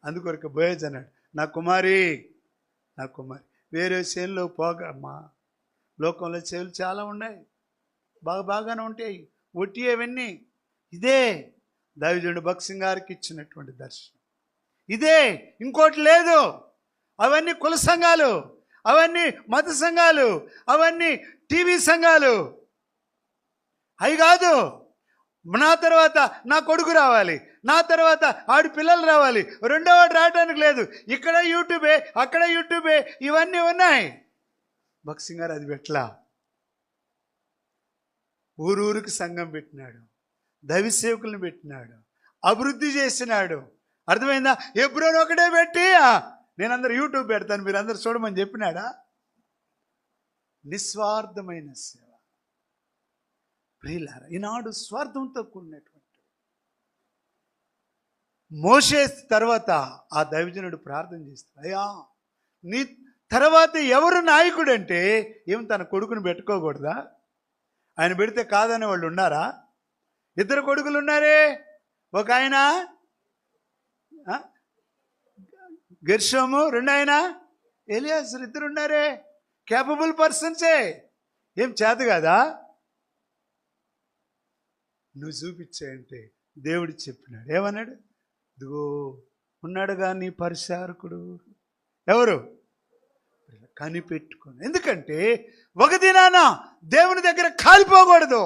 అందుకొరకు బోయజ్ అన్నాడు, నా కుమారి, నా కుమారి, వేరే చేనులో పోగమ్మా. లోకంలో చేలు చాలా ఉన్నాయి, బాగానే ఉంటాయి, ఒట్టి అవన్నీ. ఇదే దైవజనుడు భక్సింగ్ గారికి ఇచ్చినటువంటి దర్శనం. ఇదే, ఇంకోటి లేదు. అవన్నీ కుల సంఘాలు, అవన్నీ మత సంఘాలు, అవన్నీ టీవీ సంఘాలు. అవి కాదు. నా తర్వాత నా కొడుకు రావాలి, నా తర్వాత ఆడి పిల్లలు రావాలి, రెండో వాడు రావడానికి లేదు. ఇక్కడ యూట్యూబే, అక్కడ యూట్యూబే, ఇవన్నీ ఉన్నాయి. భక్సింగ్ గారు అది పెట్టలా. ఊరూరికి సంఘం పెట్టినాడు, దైవ సేవకులను పెట్టినాడు, అభివృద్ధి చేసినాడు. అర్థమైందా? ఎప్పుడో ఒకటే పెట్టి నేను అందరు యూట్యూబ్ పెడతాను, మీరు అందరు చూడమని చెప్పినాడా? నిస్వార్థమైన సేవ. ప్రియులారా, ఈనాడు స్వార్థంతో కూడినటువంటి మోషే తర్వాత ఆ దైవజనుడు ప్రార్థన చేస్తాడు, అయ్యా నీ తర్వాత ఎవరు నాయకుడు అంటే ఏం తన కొడుకుని పెట్టుకోకూడదా? ఆయన పెడితే కాదనే వాళ్ళు ఉన్నారా? ఇద్దరు కొడుకులు ఉన్నారే. ఒక ఆయన గెర్షోము, రెండు ఆయన ఎలియాజరు, ఇద్దరు ఉన్నారే. క్యాపబుల్ పర్సన్సే. ఏం చేత కదా? నువ్వు చూపించాయంటే దేవుడు చెప్పినాడు. ఏమన్నాడు? ఇదిగో ఉన్నాడుగా నీ పరిచారకుడు. ఎవరు? కనిపెట్టుకొని. ఎందుకంటే ఒక దినాన దేవుని దగ్గర కాలిపోకూడదు.